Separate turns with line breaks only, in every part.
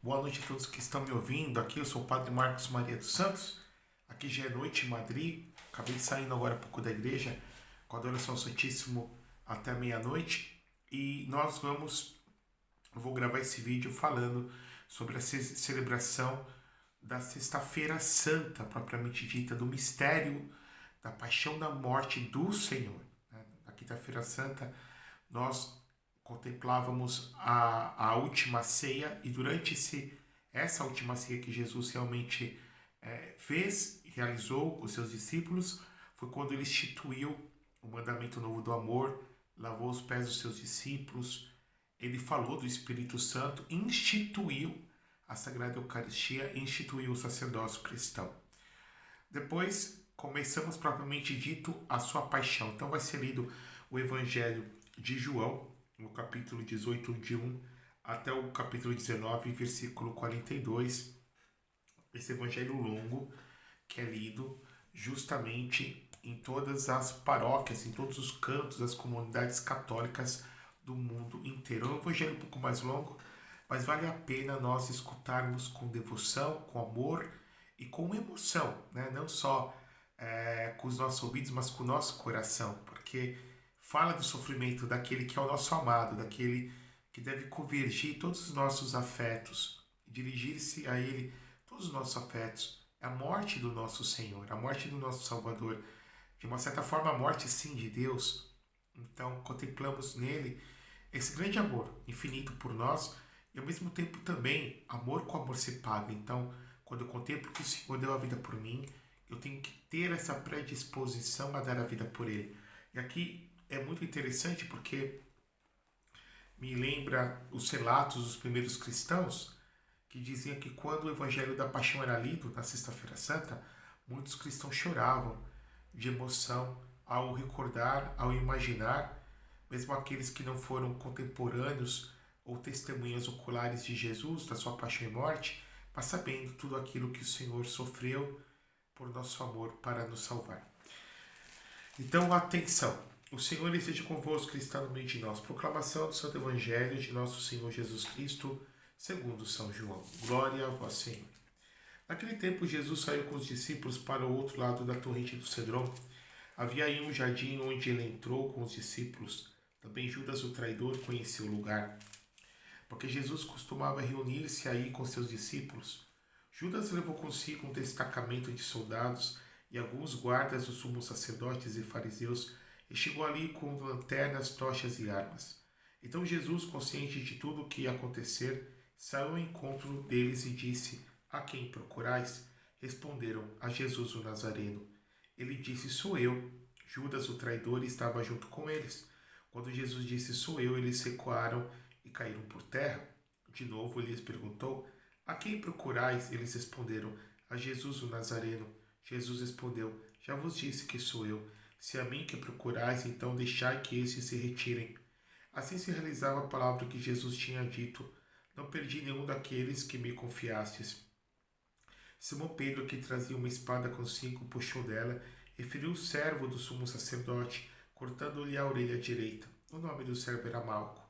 Boa noite a todos que estão me ouvindo. Aqui eu sou o Padre Marcos Maria dos Santos. Aqui já é noite em Madrid. Acabei saindo agora há pouco da igreja com a adoração ao Santíssimo até a meia-noite. E eu vou gravar esse vídeo falando sobre a celebração da Sexta-feira Santa, propriamente dita, do mistério da paixão da morte do Senhor. Na Quinta-feira Santa, nós contemplávamos a última ceia e durante essa última ceia que Jesus realmente realizou com os seus discípulos, foi quando ele instituiu o mandamento novo do amor, lavou os pés dos seus discípulos, ele falou do Espírito Santo, instituiu a Sagrada Eucaristia, instituiu o sacerdócio cristão. Depois começamos propriamente dito a sua paixão. Então vai ser lido o Evangelho de João, no capítulo 18, de 1 até o capítulo 19, versículo 42. Esse evangelho longo que é lido justamente em todas as paróquias, em todos os cantos das comunidades católicas do mundo inteiro. É um evangelho um pouco mais longo, mas vale a pena nós escutarmos com devoção, com amor e com emoção, né? Não só com os nossos ouvidos, mas com o nosso coração, porque fala do sofrimento daquele que é o nosso amado, daquele que deve convergir todos os nossos afetos, dirigir-se a ele todos os nossos afetos. É a morte do nosso Senhor, a morte do nosso Salvador. De uma certa forma, a morte, sim, de Deus. Então, contemplamos nele esse grande amor infinito por nós e, ao mesmo tempo, também amor com amor se paga. Então, quando eu contemplo que o Senhor deu a vida por mim, eu tenho que ter essa predisposição a dar a vida por ele. E aqui é muito interessante porque me lembra os relatos dos primeiros cristãos que diziam que quando o Evangelho da Paixão era lido na Sexta-feira Santa, muitos cristãos choravam de emoção ao recordar, ao imaginar, mesmo aqueles que não foram contemporâneos ou testemunhas oculares de Jesus, da sua paixão e morte, mas sabendo tudo aquilo que o Senhor sofreu por nosso amor para nos salvar. Então, atenção! O Senhor esteja convosco, que está no meio de nós. Proclamação do Santo Evangelho de nosso Senhor Jesus Cristo, segundo São João. Glória a vós, Senhor. Naquele tempo, Jesus saiu com os discípulos para o outro lado da torrente do Cedron. Havia aí um jardim onde ele entrou com os discípulos. Também Judas, o traidor, conhecia o lugar, porque Jesus costumava reunir-se aí com seus discípulos. Judas levou consigo um destacamento de soldados e alguns guardas dos sumos sacerdotes e fariseus, e chegou ali com lanternas, tochas e armas. Então Jesus, consciente de tudo o que ia acontecer, saiu ao encontro deles e disse: A quem procurais? Responderam: A Jesus o Nazareno. Ele disse: Sou eu. Judas, o traidor, estava junto com eles. Quando Jesus disse: Sou eu, eles recuaram e caíram por terra. De novo ele lhes perguntou: A quem procurais? Eles responderam: A Jesus o Nazareno. Jesus respondeu: Já vos disse que sou eu. Se a mim que procurais, então deixai que estes se retirem. Assim se realizava a palavra que Jesus tinha dito: Não perdi nenhum daqueles que me confiastes. Simão Pedro, que trazia uma espada consigo, puxou dela e feriu o servo do sumo sacerdote, cortando-lhe a orelha direita. O nome do servo era Malco.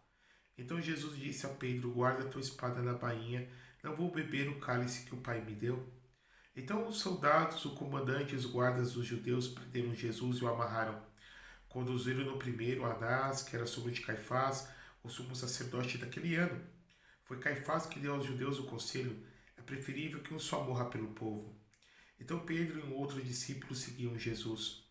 Então Jesus disse a Pedro: Guarda a tua espada na bainha, não vou beber o cálice que o Pai me deu. Então os soldados, o comandante e os guardas dos judeus prenderam Jesus e o amarraram. Conduziram no primeiro Anás, que era sobrinho de Caifás, o sumo sacerdote daquele ano. Foi Caifás que deu aos judeus o conselho: é preferível que um só morra pelo povo. Então Pedro e um outro discípulo seguiam Jesus.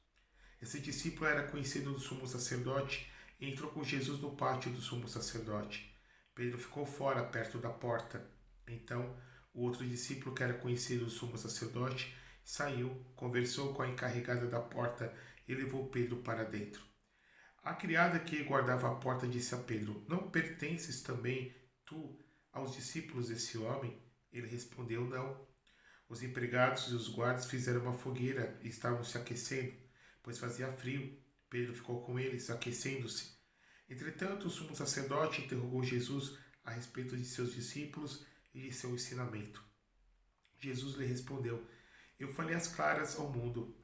Esse discípulo era conhecido do sumo sacerdote e entrou com Jesus no pátio do sumo sacerdote. Pedro ficou fora, perto da porta. Então o outro discípulo, que era conhecido do sumo sacerdote, saiu, conversou com a encarregada da porta e levou Pedro para dentro. A criada que guardava a porta disse a Pedro: Não pertences também tu aos discípulos desse homem? Ele respondeu: Não. Os empregados e os guardas fizeram uma fogueira e estavam se aquecendo, pois fazia frio. Pedro ficou com eles, aquecendo-se. Entretanto, o sumo sacerdote interrogou Jesus a respeito de seus discípulos e de seu ensinamento. Jesus lhe respondeu: Eu falei as claras ao mundo.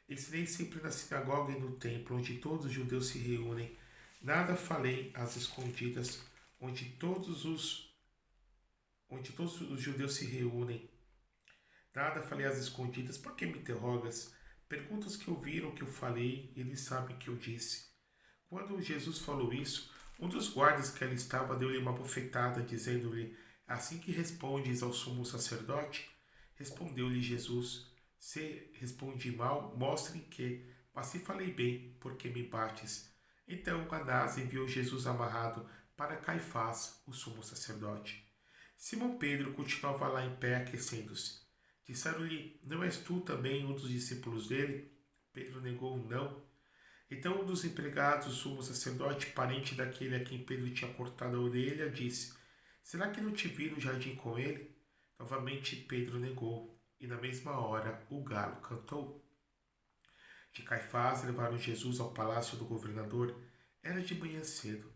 Ensinei sempre na sinagoga e no templo, onde todos os judeus se reúnem. Nada falei às escondidas, onde todos os onde todos os judeus se reúnem. Nada falei às escondidas, por que me interrogas? Perguntas que ouviram o que eu falei, e eles sabem que eu disse. Quando Jesus falou isso, um dos guardas que ali estava deu-lhe uma bofetada, dizendo-lhe: Assim que respondes ao sumo sacerdote? Respondeu-lhe Jesus: Se respondi mal, mostre que, mas se falei bem, por que me bates? Então Anás enviou Jesus amarrado para Caifás, o sumo sacerdote. Simão Pedro continuava lá em pé, aquecendo-se. Disseram-lhe: Não és tu também um dos discípulos dele? Pedro negou: Não. Então um dos empregados do sumo sacerdote, parente daquele a quem Pedro tinha cortado a orelha, disse: Será que não te vi no jardim com ele? Novamente Pedro negou, e na mesma hora o galo cantou. De Caifás levaram Jesus ao palácio do governador. Era de manhã cedo.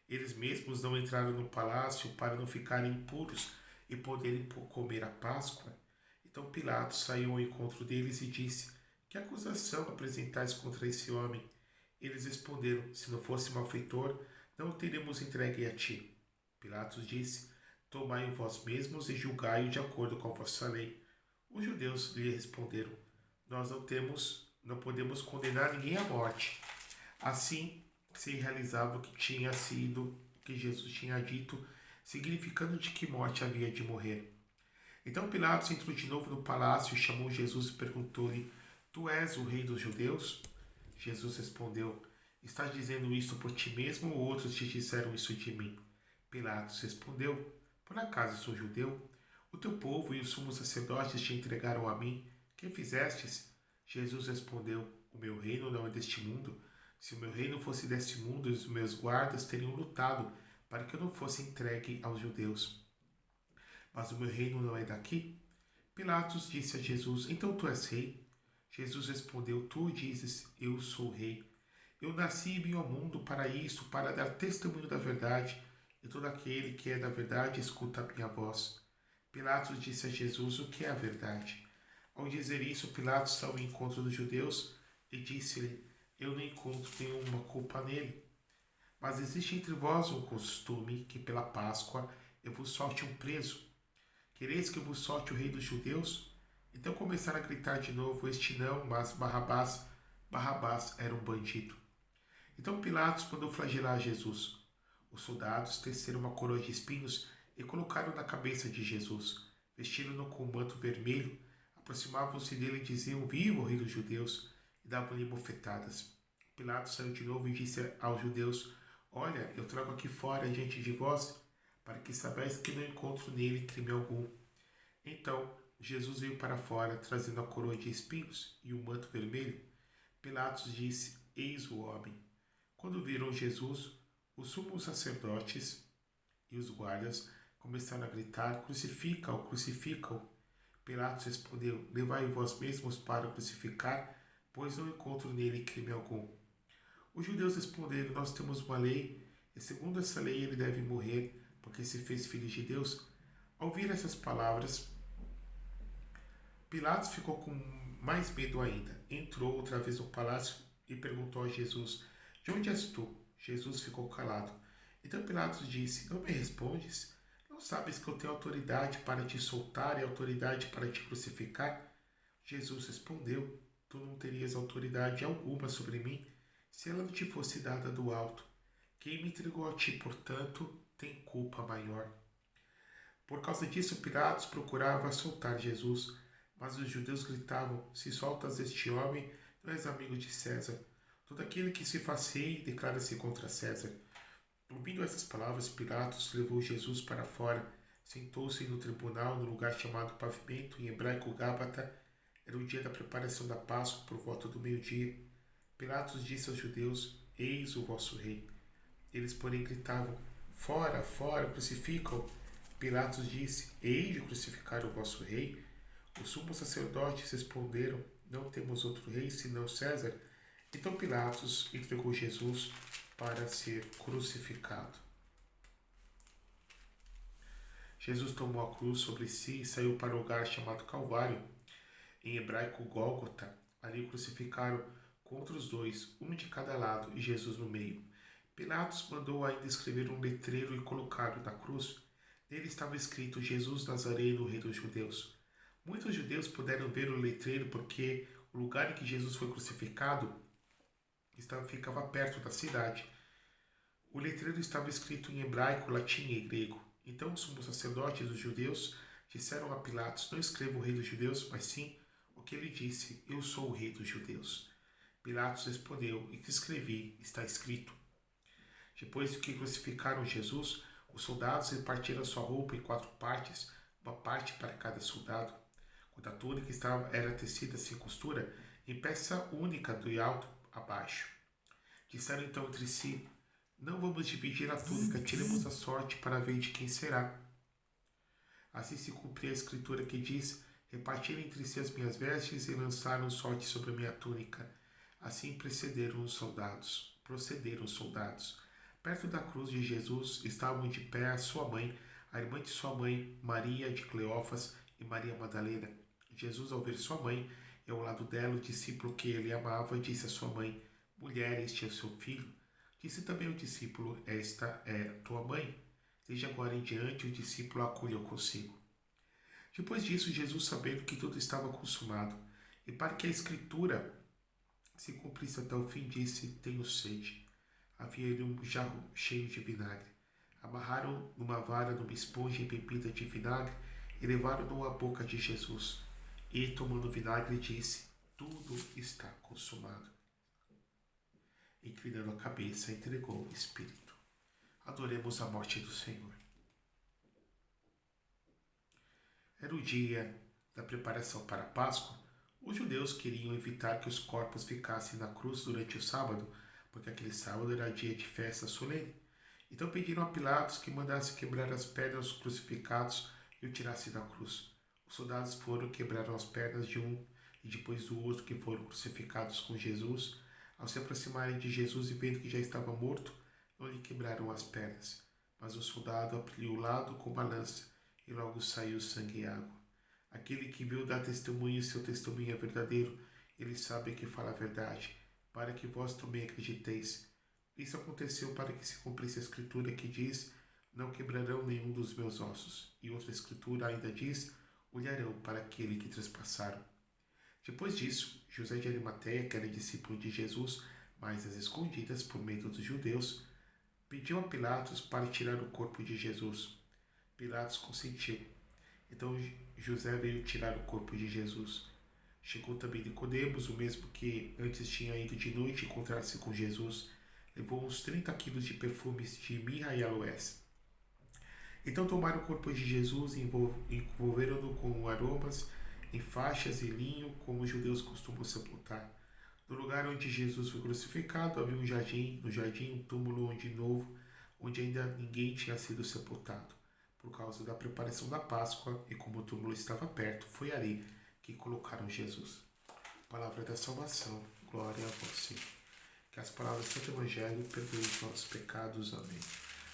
Eles mesmos não entraram no palácio para não ficarem impuros e poderem comer a Páscoa. Então Pilatos saiu ao encontro deles e disse: Que acusação apresentais contra esse homem? Eles responderam: Se não fosse malfeitor, não o teríamos entregue a ti. Pilatos disse: Tomai-o vós mesmos e julgai-o de acordo com a vossa lei. Os judeus lhe responderam: Nós não podemos condenar ninguém à morte. Assim se realizava o que tinha sido, o que Jesus tinha dito, significando de que morte havia de morrer. Então Pilatos entrou de novo no palácio e chamou Jesus e perguntou-lhe: Tu és o rei dos judeus? Jesus respondeu: Estás dizendo isso por ti mesmo ou outros te disseram isso de mim? Pilatos respondeu: Por acaso sou judeu? O teu povo e os sumos sacerdotes te entregaram a mim. Que fizestes? Jesus respondeu: O meu reino não é deste mundo. Se o meu reino fosse deste mundo, os meus guardas teriam lutado para que eu não fosse entregue aos judeus. Mas o meu reino não é daqui. Pilatos disse a Jesus: Então tu és rei? Jesus respondeu: Tu dizes, eu sou rei. Eu nasci e vim ao mundo para isto, para dar testemunho da verdade, e todo aquele que é da verdade escuta a minha voz. Pilatos disse a Jesus: O que é a verdade? Ao dizer isso, Pilatos saiu ao encontro dos judeus e disse-lhe: Eu não encontro nenhuma culpa nele. Mas existe entre vós um costume que pela Páscoa eu vos solte um preso. Quereis que eu vos solte o rei dos judeus? Então começaram a gritar de novo: Este não, mas Barrabás. Barrabás era um bandido. Então Pilatos mandou flagelar Jesus. Os soldados teceram uma coroa de espinhos e colocaram na cabeça de Jesus. Vestiram-no com um manto vermelho, aproximavam-se dele e diziam: Viva o rei dos judeus! E davam-lhe bofetadas. Pilatos saiu de novo e disse aos judeus: Olha, eu trago aqui fora diante de vós, para que saibais que não encontro nele crime algum. Então Jesus veio para fora, trazendo a coroa de espinhos e o manto vermelho. Pilatos disse: Eis o homem. Quando viram Jesus, os sumos sacerdotes e os guardas começaram a gritar: Crucifica-o, crucifica-o. Pilatos respondeu: Levai-o vós mesmos para o crucificar, pois não encontro nele crime algum. Os judeus responderam: Nós temos uma lei, e segundo essa lei ele deve morrer, porque se fez filho de Deus. Ao ouvir essas palavras, Pilatos ficou com mais medo ainda. Entrou outra vez no palácio e perguntou a Jesus: De onde és tu? Jesus ficou calado. Então Pilatos disse: Não me respondes? Não sabes que eu tenho autoridade para te soltar e autoridade para te crucificar? Jesus respondeu: Tu não terias autoridade alguma sobre mim se ela não te fosse dada do alto. Quem me entregou a ti, portanto, tem culpa maior. Por causa disso, Pilatos procurava soltar Jesus, mas os judeus gritavam: Se soltas este homem, não és amigo de César. Todo aquele que se faz rei declara-se contra César. Ouvindo essas palavras, Pilatos levou Jesus para fora, sentou-se no tribunal, no lugar chamado Pavimento, em hebraico Gábata. Era o dia da preparação da Páscoa, por volta do meio-dia. Pilatos disse aos judeus: Eis o vosso rei. Eles, porém, gritavam: Fora, fora, crucificam-o. Pilatos disse: Hei de crucificar o vosso rei? Os sumos sacerdotes responderam: Não temos outro rei senão César. Então Pilatos entregou Jesus para ser crucificado. Jesus tomou a cruz sobre si e saiu para o lugar chamado Calvário, em hebraico Gólgota. Ali o crucificaram com outros dois, um de cada lado e Jesus no meio. Pilatos mandou ainda escrever um letreiro e colocá-lo na cruz: Nele estava escrito Jesus Nazareno, Rei dos Judeus. Muitos judeus puderam ver o letreiro porque o lugar em que Jesus foi crucificado ficava perto da cidade. O letreiro estava escrito em hebraico, latim e grego. Então os sumos sacerdotes dos judeus disseram a Pilatos: não escreva o Rei dos Judeus, mas sim o que ele disse: eu sou o Rei dos Judeus. Pilatos respondeu: e que escrevi, está escrito. Depois de que crucificaram Jesus, os soldados repartiram sua roupa em 4 partes, uma parte para cada soldado. Quando a túnica era tecida sem costura, em peça única do alto a baixo. Disseram então entre si: não vamos dividir a túnica, tiremos a sorte para ver de quem será. Assim se cumpria a escritura que diz: repartiram entre si as minhas vestes e lançaram sorte sobre a minha túnica. Assim procederam os soldados. Perto da cruz de Jesus estavam de pé a sua mãe, a irmã de sua mãe, Maria de Cleófas e Maria Madalena. Jesus, ao ver sua mãe e ao lado dela o discípulo que ele amava, disse à sua mãe: mulher, este é o seu filho. Disse também o discípulo: esta é tua mãe. Desde agora em diante o discípulo a acolheu consigo. Depois disso, Jesus, sabendo que tudo estava consumado, e para que a escritura se cumprisse até o fim, disse: tenho sede. Havia ali um jarro cheio de vinagre. Amarraram numa vara numa esponja embebida de vinagre e levaram-no à boca de Jesus. E, tomando o vinagre, disse: tudo está consumado. Inclinando a cabeça, entregou o Espírito. Adoremos a morte do Senhor. Era o dia da preparação para a Páscoa. Os judeus queriam evitar que os corpos ficassem na cruz durante o sábado, porque aquele sábado era dia de festa solene. Então pediram a Pilatos que mandasse quebrar as pernas dos crucificados e o tirasse da cruz. Os soldados foram, quebraram as pernas de um e depois do outro que foram crucificados com Jesus. Ao se aproximarem de Jesus e vendo que já estava morto, não lhe quebraram as pernas. Mas o soldado abriu o lado com uma lança e logo saiu sangue e água. Aquele que viu dar testemunho e seu testemunho é verdadeiro, ele sabe que fala a verdade, para que vós também acrediteis. Isso aconteceu para que se cumprisse a escritura que diz: não quebrarão nenhum dos meus ossos. E outra escritura ainda diz: olharão para aquele que trespassaram. Depois disso, José de Arimateia, que era discípulo de Jesus, mas às escondidas por medo dos judeus, pediu a Pilatos para tirar o corpo de Jesus. Pilatos consentiu. Então José veio tirar o corpo de Jesus. Chegou também Nicodemos, o mesmo que antes tinha ido de noite encontrar-se com Jesus. Levou uns 30 quilos de perfumes de mirra e aloés. Então tomaram o corpo de Jesus e envolveram-no com aromas, em faixas e linho, como os judeus costumam sepultar. No lugar onde Jesus foi crucificado havia no jardim um túmulo onde ainda ninguém tinha sido sepultado. Por causa da preparação da Páscoa e como o túmulo estava perto, foi ali que colocaram Jesus. Palavra da salvação, glória a vós, Senhor. Que as palavras do Santo Evangelho perdoem os nossos pecados. Amém.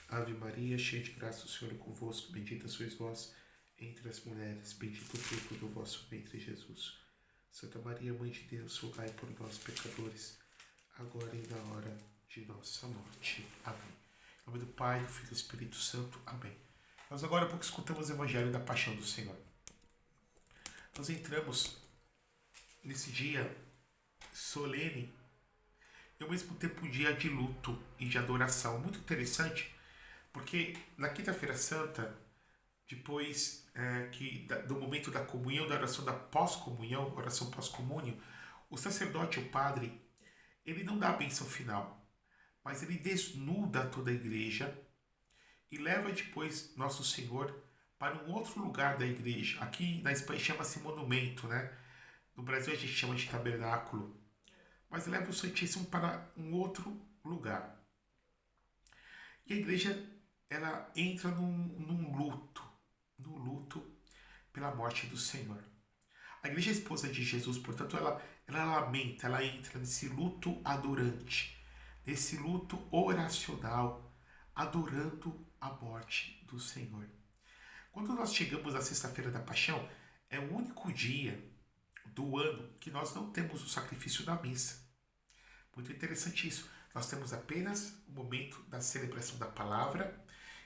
Ave Maria, cheia de graça, o Senhor é convosco, bendita sois vós entre as mulheres, bendito o fruto do vosso ventre, Jesus. Santa Maria, Mãe de Deus, rogai por nós, pecadores, agora e na hora de nossa morte. Amém. Em nome do Pai, do Filho e do Espírito Santo. Amém. Nós agora há pouco escutamos o Evangelho da Paixão do Senhor. Nós entramos nesse dia solene e ao mesmo tempo um dia de luto e de adoração. Muito interessante, porque na Quinta-feira Santa, depois do momento da comunhão, da oração da pós-comunhão, oração pós-comúnio, o sacerdote, o padre, ele não dá a bênção final, mas ele desnuda toda a igreja e leva depois Nosso Senhor para um outro lugar da igreja. Aqui na Espanha chama-se monumento, né? No Brasil a gente chama de tabernáculo. Mas leva o Santíssimo para um outro lugar. E a igreja, ela entra num luto pela morte do Senhor. A igreja esposa de Jesus, portanto, ela lamenta, ela entra nesse luto adorante, nesse luto oracional, adorando a morte do Senhor. Quando nós chegamos à Sexta-feira da Paixão, é o único dia do ano que nós não temos o sacrifício da missa. Muito interessante isso. Nós temos apenas o momento da celebração da palavra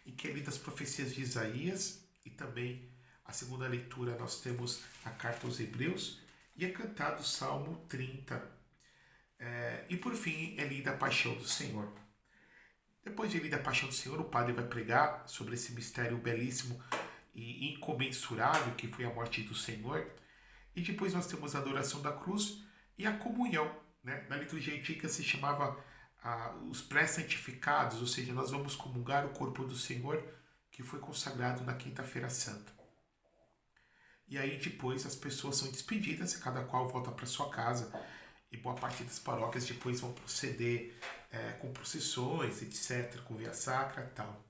em que é lida as profecias de Isaías, e também a segunda leitura nós temos a carta aos Hebreus, e é cantado o Salmo 30. E por fim é lida a paixão do Senhor. Depois de lida a paixão do Senhor, o padre vai pregar sobre esse mistério belíssimo e incomensurável que foi a morte do Senhor. E depois nós temos a adoração da cruz e a comunhão. Né? Na liturgia antiga se chamava os pré-santificados, ou seja, nós vamos comungar o corpo do Senhor que foi consagrado na Quinta-feira Santa. E aí depois as pessoas são despedidas e cada qual volta para sua casa. E boa parte das paróquias depois vão proceder com procissões, etc., com via sacra e tal.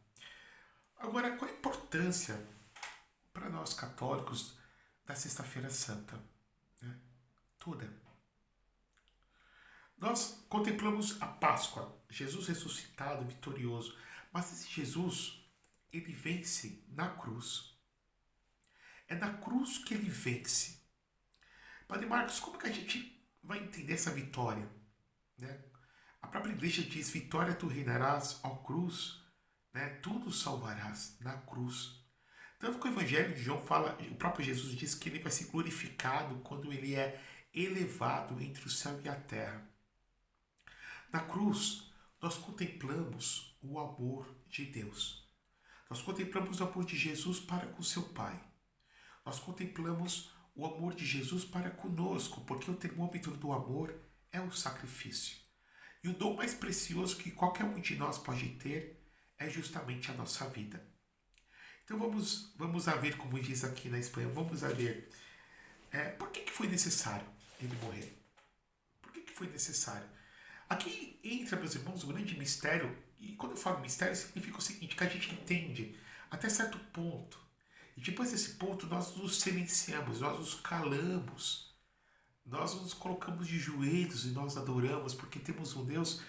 Agora, qual a importância para nós católicos da Sexta-feira Santa? Toda. Nós contemplamos a Páscoa, Jesus ressuscitado, vitorioso, mas esse Jesus, ele vence na cruz. É na cruz que ele vence. Padre Marcos, como que a gente vai entender essa vitória? Né? A própria igreja diz, vitória tu reinarás, ó cruz, né? Tu nos salvarás na cruz. Tanto que o Evangelho de João fala, o próprio Jesus diz que ele vai ser glorificado quando ele é elevado entre o céu e a terra. Na cruz, nós contemplamos o amor de Deus. Nós contemplamos o amor de Jesus para com seu Pai. Nós contemplamos o amor de Jesus para conosco, porque o termômetro do amor é o sacrifício. E o dom mais precioso que qualquer um de nós pode ter é justamente a nossa vida. Então vamos a ver, como diz aqui na Espanha, vamos a ver por que foi necessário ele morrer? Por que foi necessário? Aqui entra, meus irmãos, o grande mistério, e quando eu falo mistério, significa o seguinte, que a gente entende até certo ponto. E depois desse ponto nós nos silenciamos, nós nos calamos, nós nos colocamos de joelhos e nós adoramos, porque temos um Deus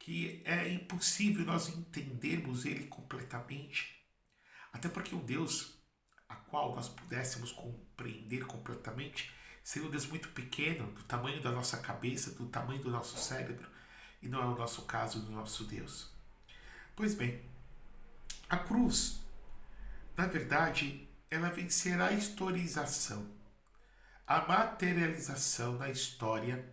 que é impossível nós entendermos Ele completamente. Até porque um Deus a qual nós pudéssemos compreender completamente seria um Deus muito pequeno, do tamanho da nossa cabeça, do tamanho do nosso cérebro, e não é o nosso caso do nosso Deus. Pois bem, a cruz, na verdade, ela vencerá a historização, a materialização na história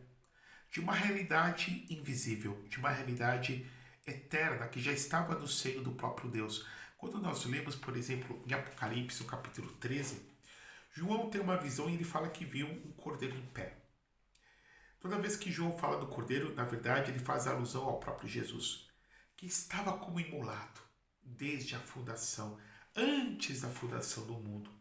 de uma realidade invisível, de uma realidade eterna que já estava no seio do próprio Deus. Quando nós lemos, por exemplo, em Apocalipse, no capítulo 13, João tem uma visão e ele fala que viu um cordeiro em pé. Toda vez que João fala do cordeiro, na verdade, ele faz alusão ao próprio Jesus, que estava como imolado desde a fundação, antes da fundação do mundo.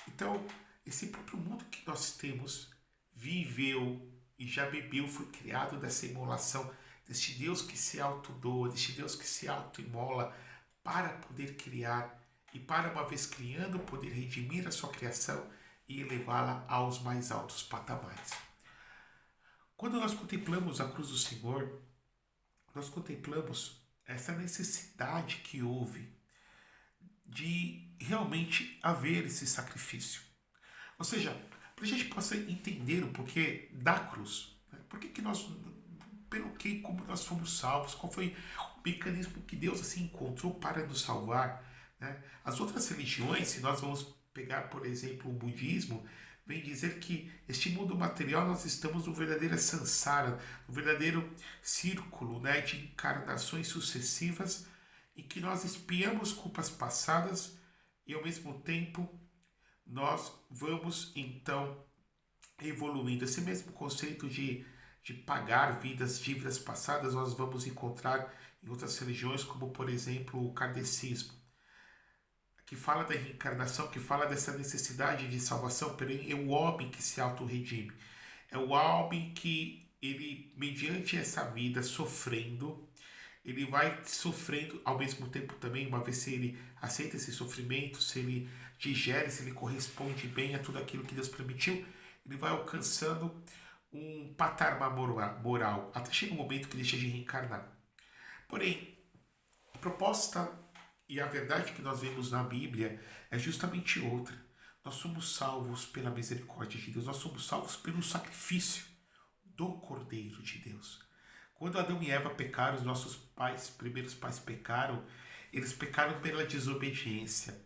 Então, esse próprio mundo que nós temos viveu e já bebeu, foi criado dessa imolação, deste Deus que se autodoa, deste Deus que se autoimola para poder criar e para, uma vez criando, poder redimir a sua criação e elevá-la aos mais altos patamares. Quando nós contemplamos a cruz do Senhor, nós contemplamos essa necessidade que houve de realmente haver esse sacrifício. Ou seja, para a gente possa entender o porquê da cruz, né? Por que nós, pelo que, como nós fomos salvos, qual foi o mecanismo que Deus assim encontrou para nos salvar, né? As outras religiões, se nós vamos pegar, por exemplo, o budismo, vem dizer que este mundo material nós estamos no verdadeiro samsara, no verdadeiro círculo, né, de encarnações sucessivas em que nós expiamos culpas passadas e ao mesmo tempo nós vamos então evoluindo. Esse mesmo conceito de pagar dívidas passadas nós vamos encontrar em outras religiões, como por exemplo o kardecismo, que fala da reencarnação, que fala dessa necessidade de salvação, porém é o homem que se auto-redime. É o homem que, ele, mediante essa vida sofrendo, ele vai sofrendo ao mesmo tempo também, uma vez se ele aceita esse sofrimento, se ele digere, se ele corresponde bem a tudo aquilo que Deus permitiu, ele vai alcançando um patamar moral, até chega um momento que deixa de reencarnar. Porém, a proposta e a verdade que nós vemos na Bíblia é justamente outra. Nós somos salvos pela misericórdia de Deus, nós somos salvos pelo sacrifício do Cordeiro de Deus. Quando Adão e Eva pecaram, os nossos pais, primeiros pais pecaram, Eles pecaram pela desobediência.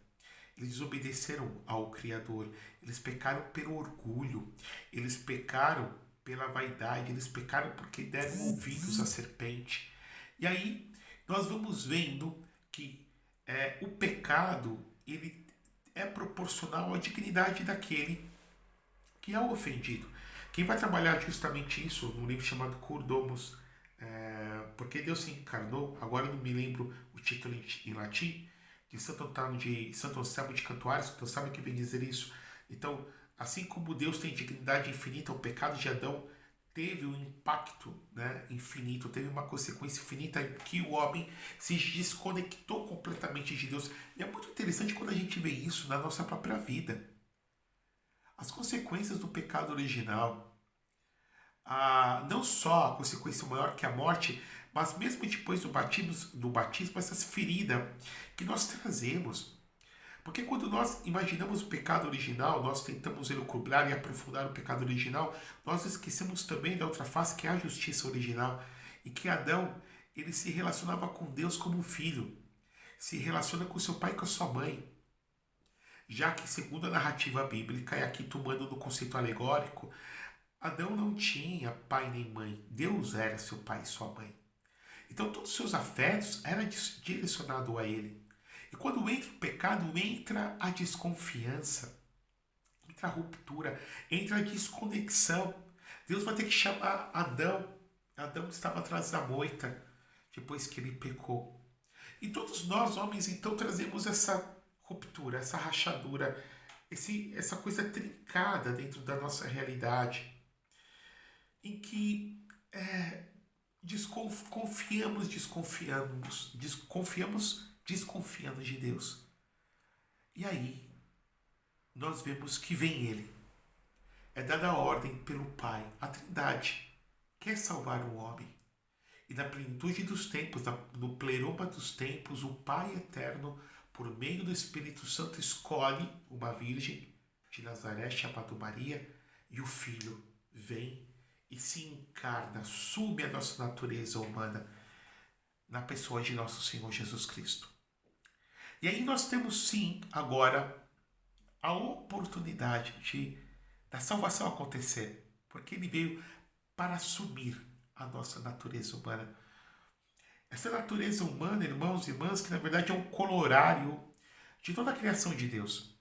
Eles desobedeceram ao Criador. Eles pecaram pelo orgulho. Eles pecaram pela vaidade. Eles pecaram porque deram ouvidos à serpente. E aí nós vamos vendo que o pecado ele é proporcional à dignidade daquele que é o ofendido. Quem vai trabalhar justamente isso no livro chamado Cur Domus, porque Deus se encarnou, agora eu não me lembro o título em latim, de Santo Anselmo de Cantuária, Santo Anselmo que vem dizer isso. Então, assim como Deus tem dignidade infinita, o pecado de Adão teve um impacto, né, infinito, teve uma consequência infinita que o homem se desconectou completamente de Deus. E é muito interessante quando a gente vê isso na nossa própria vida. As consequências do pecado original, não só a consequência maior que a morte, mas mesmo depois do batismo, essas feridas que nós trazemos. Porque quando nós imaginamos o pecado original, nós tentamos elucubrar e aprofundar o pecado original, nós esquecemos também da outra face, que é a justiça original. E que Adão, ele se relacionava com Deus como um filho, se relaciona com seu pai e com a sua mãe. Já que, segundo a narrativa bíblica, e aqui tomando no conceito alegórico, Adão não tinha pai nem mãe. Deus era seu pai e sua mãe. Então, todos os seus afetos eram direcionados a ele. E quando entra o pecado, entra a desconfiança, entra a ruptura, entra a desconexão. Deus vai ter que chamar Adão. Adão estava atrás da moita, depois que ele pecou. E todos nós, homens, então, trazemos essa ruptura, essa rachadura, essa coisa trincada dentro da nossa realidade, em que desconfiando de Deus. E aí, nós vemos que vem Ele. É dada a ordem pelo Pai, a Trindade, quer salvar o homem. E na plenitude dos tempos, no pleroma dos tempos, o Pai Eterno, por meio do Espírito Santo, escolhe uma virgem de Nazaré, chamada Maria, e o Filho vem e se encarna, assume a nossa natureza humana na pessoa de nosso Senhor Jesus Cristo. E aí nós temos sim, agora, a oportunidade da salvação acontecer, porque Ele veio para assumir a nossa natureza humana. Essa natureza humana, irmãos e irmãs, que na verdade é um colorário de toda a criação de Deus.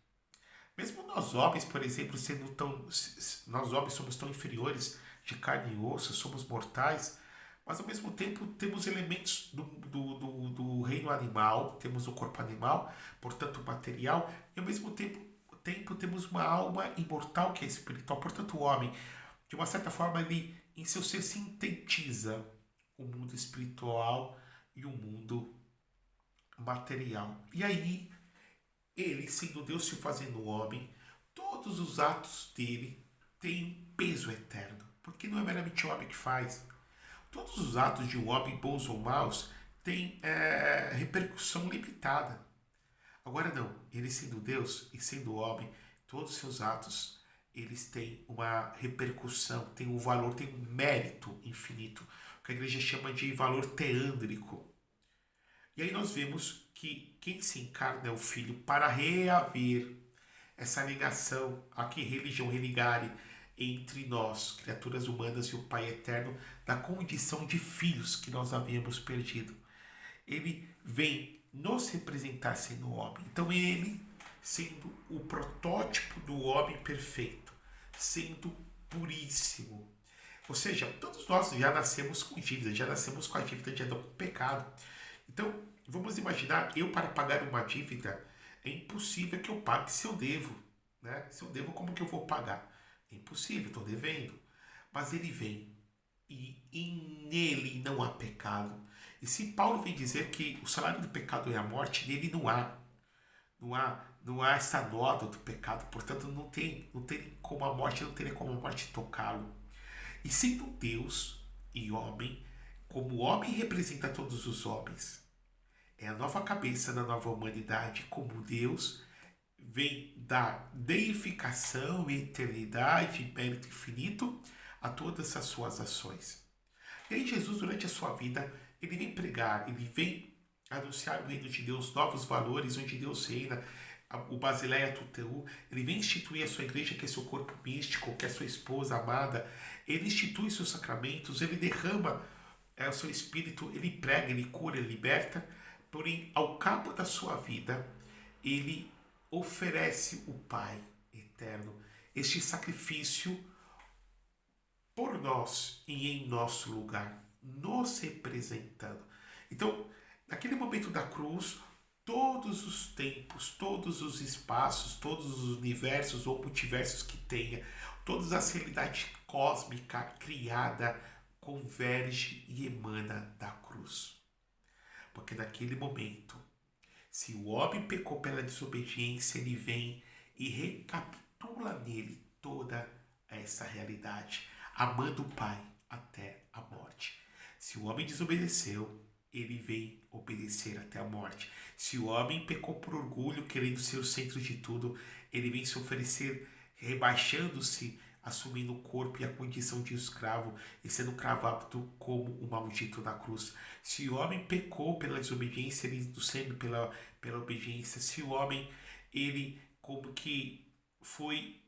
Mesmo nós homens, por exemplo, nós homens somos tão inferiores de carne e osso, somos mortais, mas ao mesmo tempo temos elementos do reino animal, temos o corpo animal, portanto material, e ao mesmo tempo temos uma alma imortal que é espiritual, portanto o homem, de uma certa forma, ele em seu ser sintetiza o mundo espiritual e o mundo material. E aí, ele, sendo Deus se fazendo homem, todos os atos dele têm peso eterno, porque não é meramente o homem que faz. Todos os atos de um homem, bons ou maus, têm repercussão limitada. Agora não, ele sendo Deus e sendo homem, todos os seus atos, eles têm uma repercussão, têm um valor, têm um mérito infinito, que a igreja chama de valor teândrico. E aí nós vemos que quem se encarna é o Filho para reaver essa ligação, aqui religião religare, entre nós, criaturas humanas e o Pai Eterno, da condição de filhos que nós havíamos perdido. Ele vem nos representar sendo homem. Então ele, sendo o protótipo do homem perfeito, sendo puríssimo. Ou seja, todos nós já nascemos com dívida, já nascemos com a dívida de Adão, com o pecado. Então, vamos imaginar, eu para pagar uma dívida, é impossível que eu pague se eu devo. Né? Se eu devo, como que eu vou pagar? É impossível, estou devendo. Mas ele vem e nele não há pecado. E se Paulo vem dizer que o salário do pecado é a morte, nele não há essa nota do pecado, portanto não tem como a morte, não teria como a morte tocá-lo. E sendo Deus e homem, como o homem representa todos os homens, é a nova cabeça da nova humanidade, como Deus vem dar deificação, eternidade e mérito infinito a todas as suas ações. E aí Jesus, durante a sua vida, ele vem pregar, ele vem anunciar o reino de Deus, novos valores, onde Deus reina, o Basileia Tuteu. Ele vem instituir a sua igreja, que é seu corpo místico, que é sua esposa amada. Ele institui seus sacramentos, ele derrama o seu espírito, ele prega, ele cura, ele liberta. Porém, ao cabo da sua vida, ele oferece o Pai eterno, este sacrifício por nós e em nosso lugar, nos representando. Então, naquele momento da cruz, todos os tempos, todos os espaços, todos os universos ou multiversos que tenha, todas as realidades cósmicas criada converge e emana da cruz. Porque naquele momento, se o homem pecou pela desobediência, ele vem e recapitula nele toda essa realidade, amando o Pai até a morte. Se o homem desobedeceu, ele vem obedecer até a morte. Se o homem pecou por orgulho, querendo ser o centro de tudo, ele vem se oferecer, rebaixando-se, assumindo o corpo e a condição de escravo e sendo cravado como o maldito na cruz. Se o homem pecou pela desobediência, ele indo sempre pela obediência. Se o homem, ele como que foi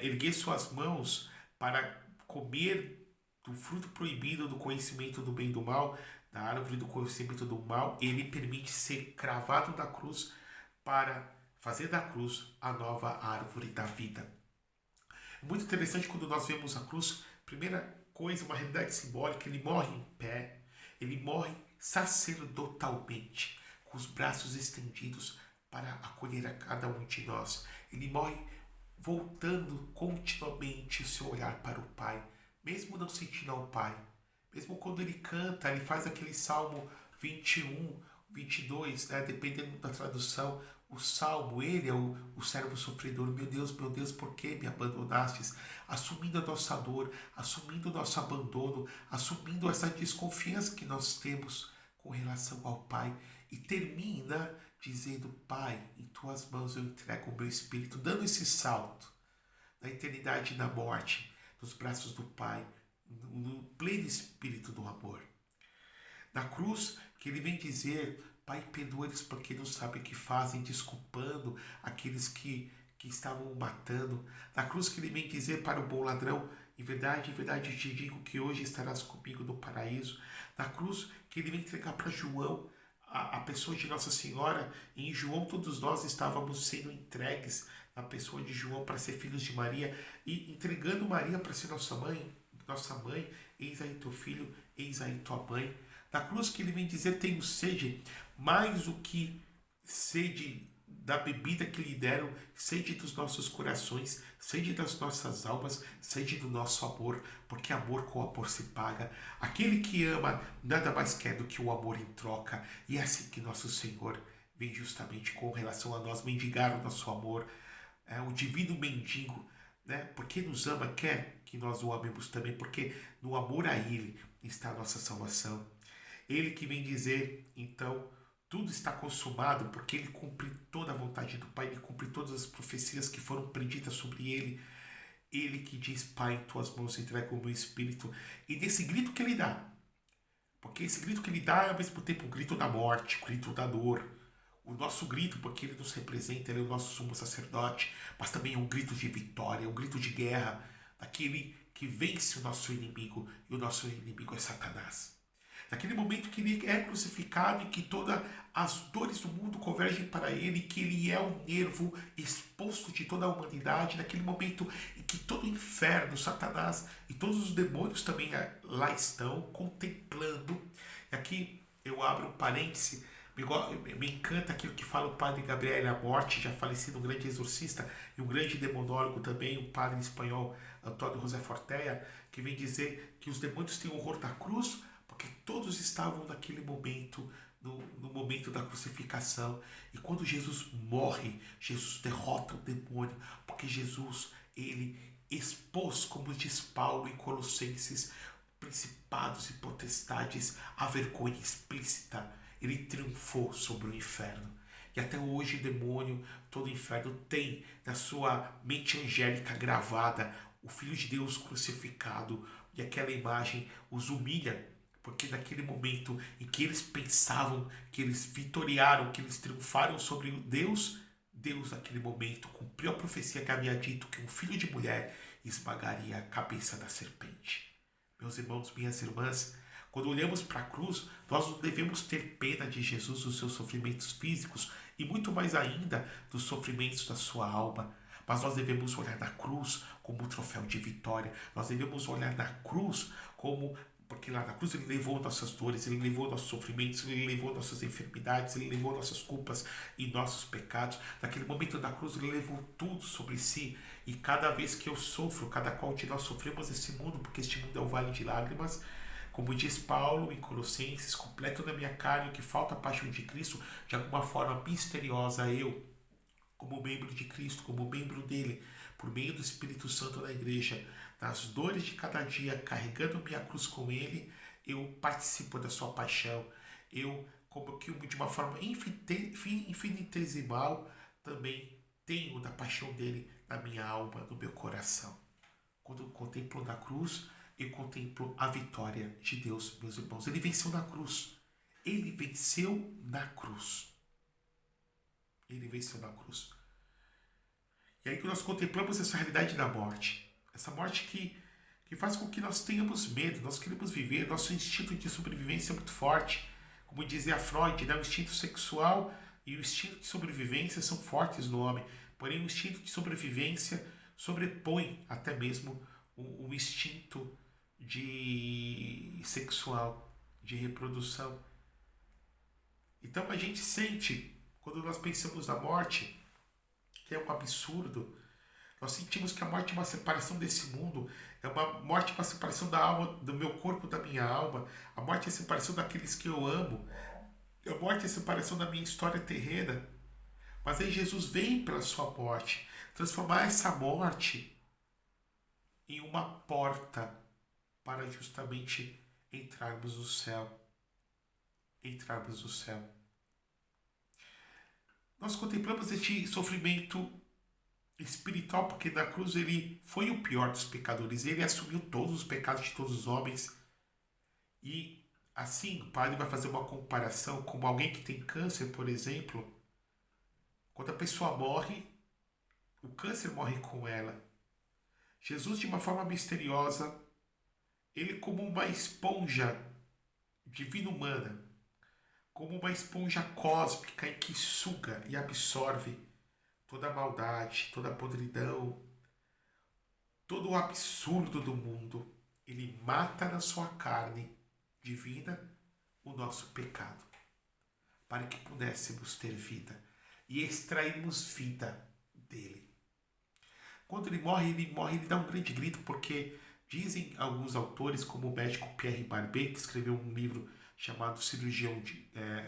erguer suas mãos para comer do fruto proibido do conhecimento do bem e do mal, da árvore do conhecimento do mal, ele permite ser cravado na cruz para fazer da cruz a nova árvore da vida. É muito interessante quando nós vemos a cruz, primeira coisa, uma realidade simbólica, ele morre em pé, ele morre sacerdotalmente, com os braços estendidos para acolher a cada um de nós. Ele morre voltando continuamente o seu olhar para o Pai, mesmo não sentindo ao Pai. Mesmo quando ele canta, ele faz aquele Salmo 21, 22, né? Dependendo da tradução, o Salmo, ele é o servo sofredor. Meu Deus, por que me abandonastes? Assumindo a nossa dor, assumindo o nosso abandono, assumindo essa desconfiança que nós temos com relação ao Pai. E termina dizendo, Pai, em tuas mãos eu entrego o meu espírito, dando esse salto da eternidade e da morte, nos braços do Pai, no pleno espírito do amor. Na cruz, que ele vem dizer, Pai, perdoa-lhes porque não sabem o que fazem, desculpando aqueles que estavam matando. Na cruz que ele vem dizer para o bom ladrão, em verdade eu te digo que hoje estarás comigo no paraíso. Na cruz que ele vem entregar para João, a pessoa de Nossa Senhora. E em João todos nós estávamos sendo entregues na pessoa de João para ser filhos de Maria e entregando Maria para ser nossa mãe, eis aí teu filho, eis aí tua mãe. Na cruz que ele vem dizer, tenho sede, mais do que sede da bebida que lhe deram, sede dos nossos corações, sede das nossas almas, sede do nosso amor, porque amor com amor se paga. Aquele que ama nada mais quer do que o amor em troca, e é assim que nosso Senhor vem justamente com relação a nós mendigar o nosso amor, o divino mendigo, né? Porque nos ama, quer que nós o amemos também, porque no amor a Ele está a nossa salvação. Ele que vem dizer, então, tudo está consumado, porque Ele cumpre toda a vontade do Pai, Ele cumpre todas as profecias que foram preditas sobre Ele. Ele que diz, Pai, em tuas mãos entrego o meu espírito. E desse grito que Ele dá, porque esse grito que Ele dá é ao mesmo tempo o grito da morte, o grito da dor, o nosso grito, porque Ele nos representa, Ele é o nosso sumo sacerdote, mas também é um grito de vitória, um grito de guerra, daquele que vence o nosso inimigo, e o nosso inimigo é Satanás. Naquele momento que Ele é crucificado e que todas as dores do mundo convergem para Ele, que Ele é o nervo exposto de toda a humanidade, naquele momento em que todo o inferno, Satanás e todos os demônios também lá estão contemplando. E aqui eu abro um parêntese. Me encanta aquilo que fala o padre Gabriel à morte, já falecido, um grande exorcista e um grande demonólogo também, o padre espanhol Antônio José Fortea, que vem dizer que os demônios têm horror da cruz, porque todos estavam naquele momento, no momento da crucificação. E quando Jesus morre, Jesus derrota o demônio, porque Jesus, ele expôs, como diz Paulo em Colossenses, principados e potestades, a vergonha explícita. Ele triunfou sobre o inferno. E até hoje o demônio, todo o inferno, tem na sua mente angélica gravada o Filho de Deus crucificado. E aquela imagem os humilha, Porque naquele momento em que eles pensavam que eles vitoriaram, que eles triunfaram sobre Deus, Deus naquele momento cumpriu a profecia que havia dito que um filho de mulher esmagaria a cabeça da serpente. Meus irmãos, minhas irmãs, quando olhamos para a cruz, nós não devemos ter pena de Jesus, dos seus sofrimentos físicos e muito mais ainda dos sofrimentos da sua alma. Mas nós devemos olhar na cruz como um troféu de vitória. Nós devemos olhar na cruz como... Porque lá na cruz ele levou nossas dores, ele levou nossos sofrimentos, ele levou nossas enfermidades, ele levou nossas culpas e nossos pecados. Naquele momento da cruz ele levou tudo sobre si. E cada vez que eu sofro, cada qual de nós sofremos esse mundo, porque este mundo é um vale de lágrimas, como diz Paulo em Colossenses, completo na minha carne o que falta a paixão de Cristo, de alguma forma misteriosa eu, como membro de Cristo, como membro dele, por meio do Espírito Santo na igreja, nas dores de cada dia, carregando minha cruz com ele, eu participo da sua paixão. Eu, como que de uma forma infinitesimal, também tenho da paixão dele na minha alma, no meu coração. Quando eu contemplo na cruz, eu contemplo a vitória de Deus, meus irmãos. Ele venceu na cruz. Ele venceu na cruz. Ele venceu na cruz. E aí que nós contemplamos essa realidade da morte. Essa morte que faz com que nós tenhamos medo, nós queremos viver, nosso instinto de sobrevivência é muito forte. Como dizia Freud, né? O instinto sexual e o instinto de sobrevivência são fortes no homem. Porém, o instinto de sobrevivência sobrepõe até mesmo o instinto de sexual, de reprodução. Então a gente sente, quando nós pensamos na morte, que é um absurdo. Nós sentimos que a morte é uma separação desse mundo, é uma morte, uma separação da alma, do meu corpo, da minha alma. A morte é a separação daqueles que eu amo. A morte é a separação da minha história terrena. Mas aí Jesus vem pela sua morte, transformar essa morte em uma porta para justamente entrarmos no céu. Entrarmos no céu. Nós contemplamos este sofrimento espiritual, porque na cruz ele foi o pior dos pecadores. Ele assumiu todos os pecados de todos os homens. E assim, o padre vai fazer uma comparação com alguém que tem câncer, por exemplo. Quando a pessoa morre, o câncer morre com ela. Jesus, de uma forma misteriosa, ele como uma esponja divina-humana, como uma esponja cósmica em que suga e absorve toda a maldade, toda a podridão, todo o absurdo do mundo. Ele mata na sua carne divina o nosso pecado, para que pudéssemos ter vida e extrairmos vida dele. Quando ele morre, ele dá um grande grito, porque dizem alguns autores, como o médico Pierre Barbet, que escreveu um livro chamado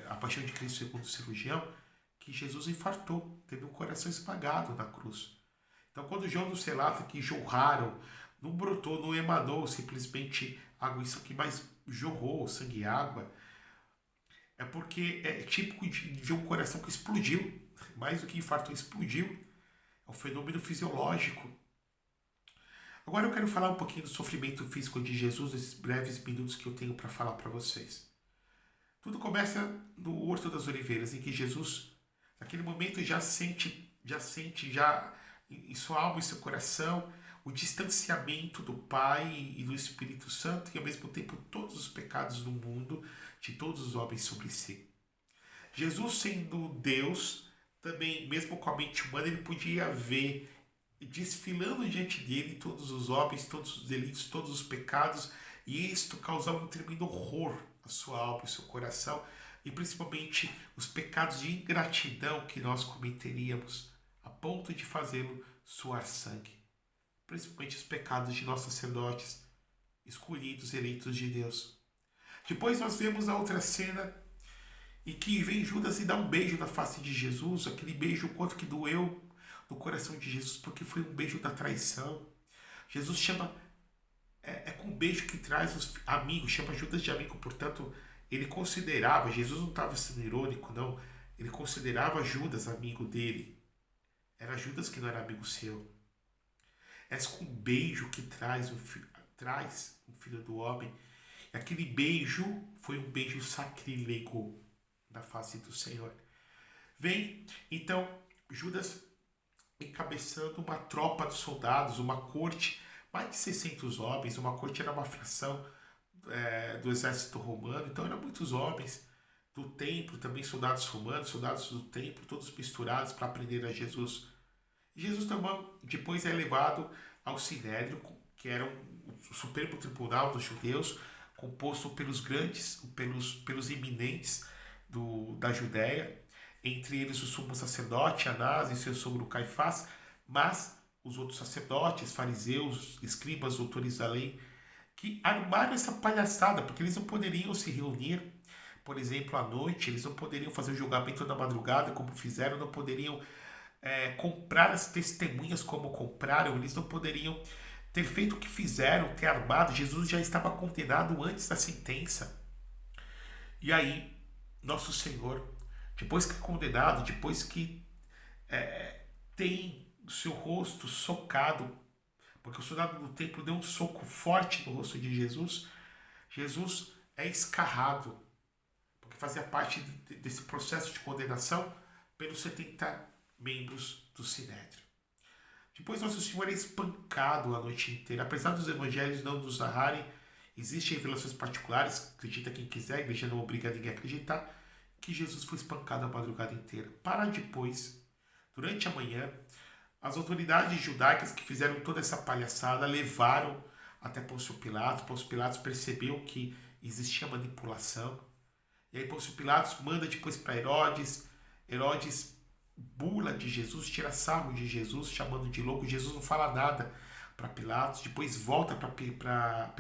A Paixão de Cristo segundo o Cirurgião, que Jesus infartou, teve um coração esmagado na cruz. Então, quando João nos relata que jorraram, não brotou, não emanou simplesmente água, isso que mais jorrou sangue e água, é porque é típico de um coração que explodiu, mais do que infartou, explodiu. É um fenômeno fisiológico. Agora eu quero falar um pouquinho do sofrimento físico de Jesus, nesses breves minutos que eu tenho para falar para vocês. Tudo começa no Horto das Oliveiras, em que Jesus, naquele momento, já sente em sua alma e seu coração o distanciamento do Pai e do Espírito Santo e, ao mesmo tempo, todos os pecados do mundo, de todos os homens sobre si. Jesus, sendo Deus, também, mesmo com a mente humana, ele podia ver desfilando diante dele todos os homens, todos os delitos, todos os pecados, e isto causava um tremendo horror à sua alma e ao seu coração, e principalmente os pecados de ingratidão que nós cometeríamos, a ponto de fazê-lo suar sangue. Principalmente os pecados de nossos sacerdotes, escolhidos, eleitos de Deus. Depois nós vemos a outra cena em que vem Judas e dá um beijo na face de Jesus, aquele beijo o quanto que doeu no coração de Jesus, porque foi um beijo da traição. Jesus chama, com um beijo que traz os amigos, chama Judas de amigo, portanto, ele considerava, Jesus não estava sendo irônico, não, ele considerava Judas amigo dele. Era Judas que não era amigo seu. É com um beijo que traz um filho do homem. Aquele beijo foi um beijo sacrílego na face do Senhor. Vem, então, Judas encabeçando uma tropa de soldados, uma corte, mais de 600 homens. Uma corte era uma fração do exército romano, então eram muitos homens do templo, também soldados romanos, soldados do templo, todos misturados para prender a Jesus. Jesus também depois é levado ao Sinédrio, que era o Supremo Tribunal dos Judeus, composto pelos grandes, pelos eminentes da Judéia, entre eles o sumo sacerdote Anás e seu sogro Caifás, mas os outros sacerdotes, fariseus, escribas, doutores da lei, que armaram essa palhaçada, porque eles não poderiam se reunir, por exemplo, à noite, eles não poderiam fazer o julgamento na madrugada, como fizeram, não poderiam comprar as testemunhas como compraram, eles não poderiam ter feito o que fizeram, ter armado. Jesus já estava condenado antes da sentença. E aí, nosso Senhor, depois que é condenado, depois que tem o seu rosto socado, porque o soldado do templo deu um soco forte no rosto de Jesus, Jesus é escarrado, porque fazia parte desse processo de condenação pelos 70 membros do Sinédrio. Depois Nosso Senhor é espancado a noite inteira. Apesar dos evangelhos não nos narrarem, existem revelações particulares, acredita quem quiser, a igreja não obriga ninguém a acreditar, que Jesus foi espancado a madrugada inteira. Para depois, durante a manhã, as autoridades judaicas que fizeram toda essa palhaçada levaram até Pôncio Pilatos. Pôncio Pilatos percebeu que existia manipulação. E aí Pôncio Pilatos manda depois para Herodes. Herodes bula de Jesus, tira sarro de Jesus, chamando de louco. Jesus não fala nada para Pilatos. Depois volta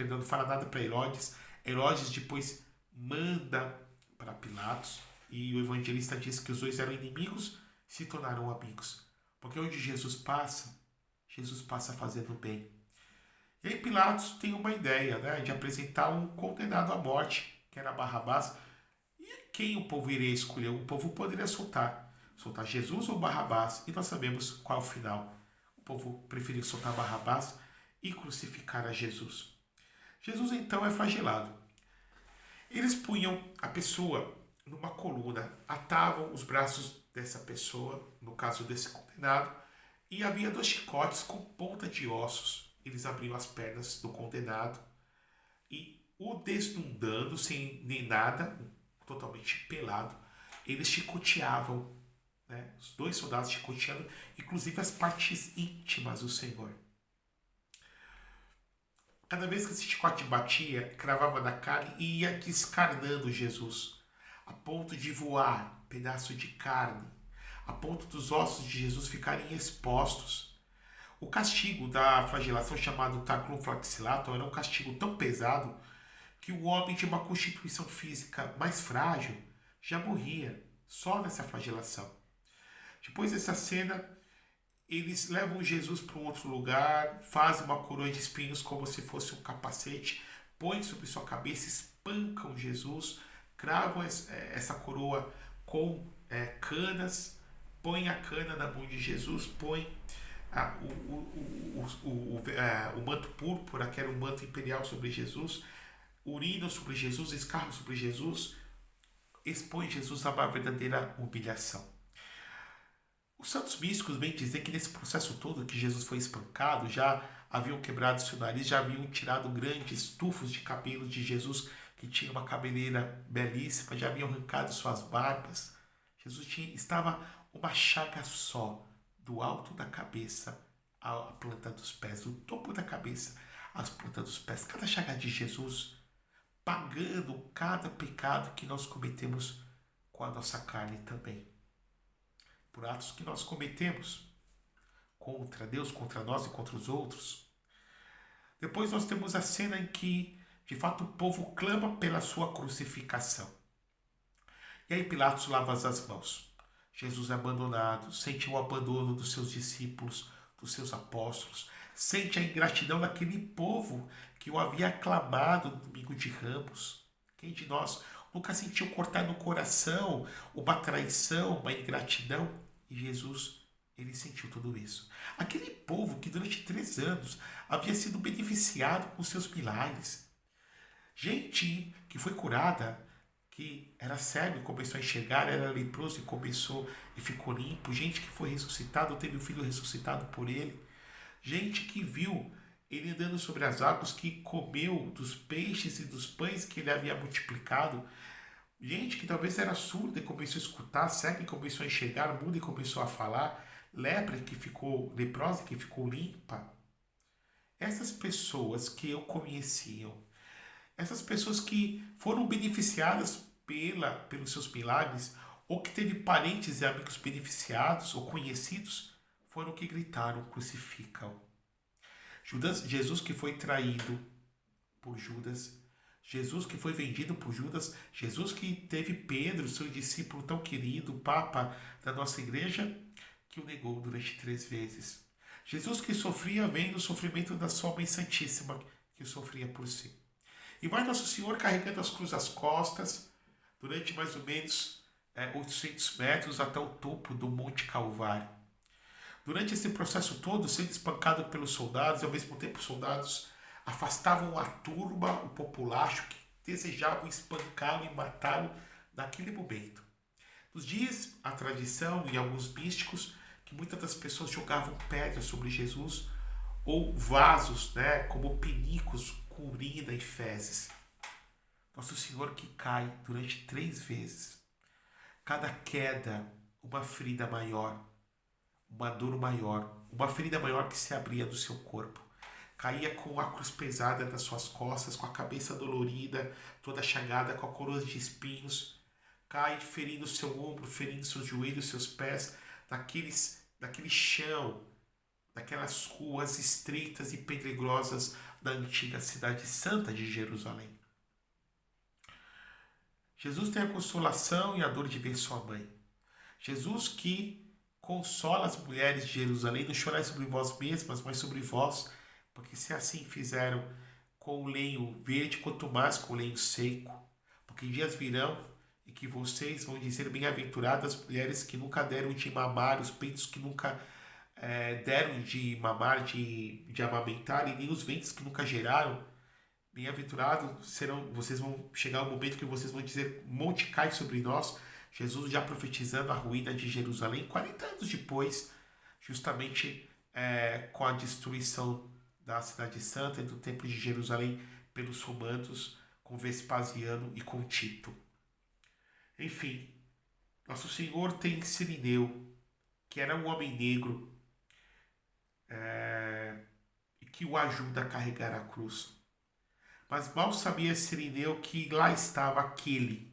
não fala nada para Herodes. Herodes depois manda para Pilatos. E o evangelista diz que os dois eram inimigos, se tornaram amigos. Porque onde Jesus passa fazendo bem. E aí Pilatos tem uma ideia, né, de apresentar um condenado à morte, que era Barrabás. E quem o povo iria escolher? O povo poderia soltar Jesus ou Barrabás. E nós sabemos qual é o final. O povo preferiu soltar Barrabás e crucificar a Jesus. Jesus então é flagelado. Eles punham a pessoa numa coluna, atavam os braços dessa pessoa, no caso desse condenado, e havia 2 chicotes com ponta de ossos. Eles abriam as pernas do condenado e o desnudando, sem nem nada, totalmente pelado, eles chicoteavam, né? Os 2 soldados chicoteando, inclusive as partes íntimas do Senhor. Cada vez que esse chicote batia, cravava na carne e ia descarnando Jesus, a ponto de voar pedaço de carne, a ponto dos ossos de Jesus ficarem expostos. O castigo da flagelação, chamado taclum flagellator, era um castigo tão pesado que o homem de uma constituição física mais frágil já morria só nessa flagelação. Depois dessa cena, eles levam Jesus para um outro lugar, fazem uma coroa de espinhos como se fosse um capacete, põem sobre sua cabeça, espancam Jesus, cravam essa coroa com canas, põem a cana na mão de Jesus, põem o manto púrpura, que era o manto imperial, sobre Jesus, urinam sobre Jesus, escarram sobre Jesus, expõem Jesus a uma verdadeira humilhação. Os santos místicos vêm dizer que nesse processo todo que Jesus foi espancado, já haviam quebrado seu nariz, já haviam tirado grandes tufos de cabelo de Jesus, que tinha uma cabeleira belíssima, já haviam arrancado suas barbas. Jesus estava uma chaga só, do alto da cabeça à planta dos pés, do topo da cabeça às plantas dos pés. Cada chaga de Jesus pagando cada pecado que nós cometemos com a nossa carne também. Por atos que nós cometemos contra Deus, contra nós e contra os outros. Depois nós temos a cena em que, de fato, o povo clama pela sua crucificação. E aí Pilatos lava as mãos. Jesus é abandonado, sente o abandono dos seus discípulos, dos seus apóstolos, sente a ingratidão daquele povo que o havia aclamado no domingo de Ramos. Quem de nós nunca sentiu cortar no coração uma traição, uma ingratidão? E Jesus, ele sentiu tudo isso. Aquele povo que durante 3 anos havia sido beneficiado com seus milagres, Gente que foi curada, que era cego e começou a enxergar, era leproso e começou e ficou limpo. Gente que foi ressuscitado, teve um filho ressuscitado por ele. Gente que viu ele andando sobre as águas, que comeu dos peixes e dos pães que ele havia multiplicado. Gente que talvez era surda e começou a escutar, cega e começou a enxergar, muda e começou a falar, lepra que ficou leprosa que ficou limpa. Essas pessoas que eu conheciam, essas pessoas que foram beneficiadas pelos seus milagres, ou que teve parentes e amigos beneficiados ou conhecidos, foram que gritaram: crucificam. Jesus que foi traído por Judas, Jesus que foi vendido por Judas, Jesus que teve Pedro, seu discípulo tão querido, Papa da nossa igreja, que o negou durante 3 vezes. Jesus que sofria vendo o sofrimento da sua Mãe Santíssima, que sofria por si. E vai Nosso Senhor carregando as cruzes às costas, durante mais ou menos 800 metros até o topo do Monte Calvário. Durante esse processo todo, sendo espancado pelos soldados, e ao mesmo tempo os soldados afastavam a turba, o populacho, que desejavam espancá-lo e matá-lo naquele momento. Nos dias, a tradição e alguns místicos, que muitas das pessoas jogavam pedras sobre Jesus, ou vasos, como pinicos com urina e fezes. Nosso Senhor que cai durante 3 vezes. Cada queda, uma ferida maior, uma dor maior, uma ferida maior que se abria do seu corpo. Caía com a cruz pesada nas suas costas, com a cabeça dolorida, toda chagada, com a coroa de espinhos. Cai ferindo seu ombro, ferindo seus joelhos, seus pés, naquele chão, naquelas ruas estreitas e pedregosas da antiga cidade santa de Jerusalém. Jesus tem a consolação e a dor de ver sua mãe. Jesus que consola as mulheres de Jerusalém, não chorai sobre vós mesmas, mas sobre vós, porque se assim fizeram com o lenho verde, quanto mais com o lenho seco. Porque dias virão e que vocês vão dizer: bem-aventuradas as mulheres que nunca deram de mamar, os peitos que nunca deram de mamar, de amamentar, e nem os ventres que nunca geraram. Bem-aventurados serão, vocês vão chegar ao momento que vocês vão dizer: monte cai sobre nós. Jesus já profetizando a ruína de Jerusalém 40 anos depois, justamente com a destruição da cidade santa e do templo de Jerusalém pelos romanos, com Vespasiano e com Tito. Enfim, Nosso Senhor tem Cirineu, que era um homem negro, e que o ajuda a carregar a cruz. Mas mal sabia Cirineu que lá estava aquele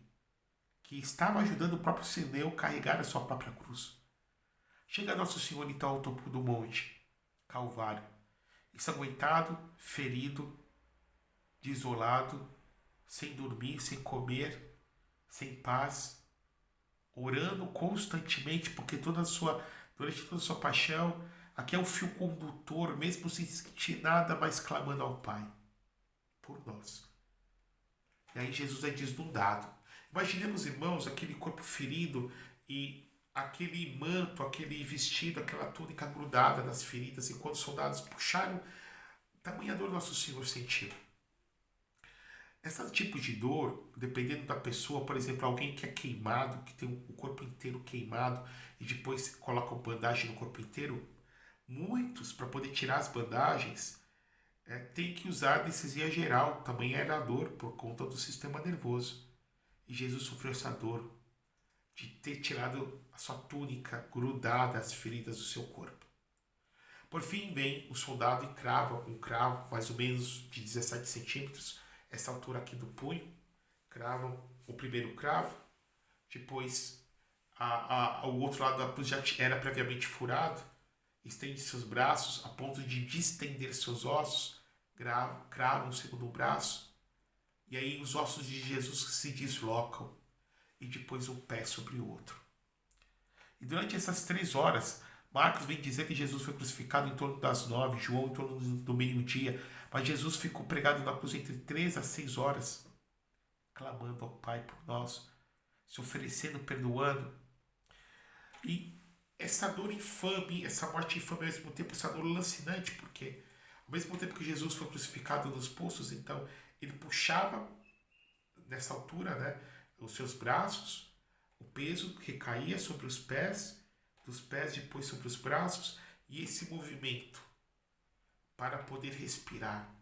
que estava ajudando o próprio Cirineu a carregar a sua própria cruz. Chega Nosso Senhor então ao topo do monte Calvário, ensanguentado, ferido, desolado, sem dormir, sem comer, sem paz, orando constantemente, porque durante toda a sua paixão, aqui é o fio condutor, mesmo sem sentir nada, mas clamando ao Pai por nós. E aí Jesus é desnudado. Imaginemos, irmãos, aquele corpo ferido e aquele manto, aquele vestido, aquela túnica grudada nas feridas, enquanto os soldados puxaram, tamanha dor Nosso Senhor sentiu. Esse tipo de dor, dependendo da pessoa, por exemplo, alguém que é queimado, que tem o corpo inteiro queimado e depois coloca uma bandagem no corpo inteiro, muitos, para poder tirar as bandagens, tem que usar anestesia geral, também era a dor por conta do sistema nervoso. E Jesus sofreu essa dor de ter tirado a sua túnica grudada às feridas do seu corpo. Por fim vem o soldado e crava um cravo, mais ou menos de 17 centímetros, essa altura aqui do punho. Cravam o primeiro cravo, depois o outro lado da cruz já era previamente furado, estende seus braços a ponto de distender seus ossos, cravam o segundo braço, e aí os ossos de Jesus se deslocam, e depois um pé sobre o outro. E durante essas 3 horas, Marcos vem dizer que Jesus foi crucificado em torno das 9, João em torno do meio-dia, mas Jesus ficou pregado na cruz entre 3 a 6 horas, clamando ao Pai por nós, se oferecendo, perdoando. E essa dor infame, essa morte infame, ao mesmo tempo essa dor lancinante, porque ao mesmo tempo que Jesus foi crucificado nos poços, então ele puxava nessa altura, né, os seus braços, o peso recaía sobre os pés, dos pés depois sobre os braços, e esse movimento para poder respirar.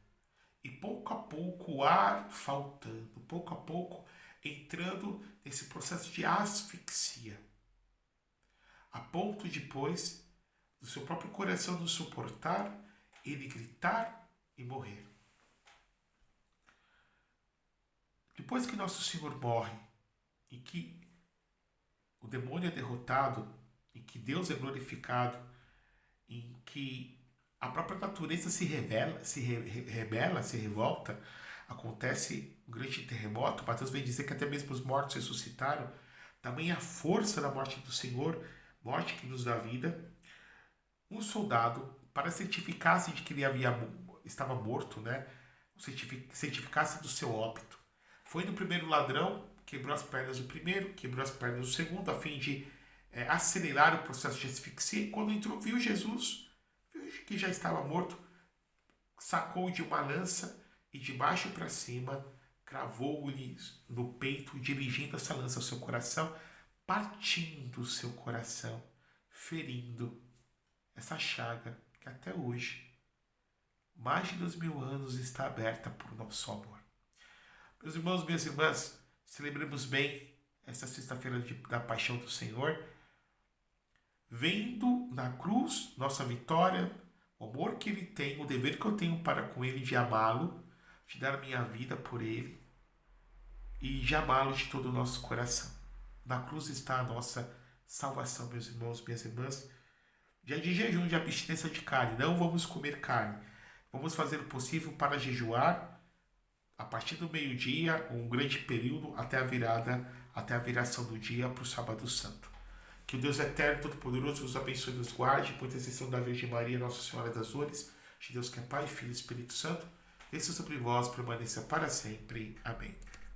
E pouco a pouco o ar faltando, pouco a pouco entrando nesse processo de asfixia, a ponto depois do seu próprio coração não suportar, ele gritar e morrer. Depois que nosso Senhor morre e que o demônio é derrotado, em que Deus é glorificado, em que a própria natureza se revolta, acontece um grande terremoto. Mateus vem dizer que até mesmo os mortos ressuscitaram. Também a força da morte do Senhor, morte que nos dá vida. Um soldado, para certificar-se de que ele estava morto, né? Certificar-se do seu óbito, foi no primeiro ladrão, quebrou as pernas do primeiro, quebrou as pernas do segundo, a fim de acelerar o processo de asfixia. E quando entrou, viu Jesus, viu que já estava morto, sacou de uma lança e de baixo para cima cravou-lhe no peito, dirigindo essa lança ao seu coração, partindo o seu coração, ferindo essa chaga que até hoje, mais de 2000 anos, está aberta por nosso amor. Meus irmãos, minhas irmãs, celebremos bem esta sexta-feira da paixão do Senhor, vendo na cruz nossa vitória, o amor que Ele tem, o dever que eu tenho para com Ele de amá-lo, de dar a minha vida por Ele e de amá-lo de todo o nosso coração. Na cruz está a nossa salvação, meus irmãos, minhas irmãs. Dia de jejum, de abstinência de carne, não vamos comer carne. Vamos fazer o possível para jejuar a partir do meio-dia, um grande período até a viração do dia para o sábado santo. Que o Deus eterno, todo-poderoso, nos abençoe e nos guarde, por intercessão da Virgem Maria, Nossa Senhora das Dores, de Deus que é Pai, Filho e Espírito Santo, desça sobre vós, permaneça para sempre. Amém.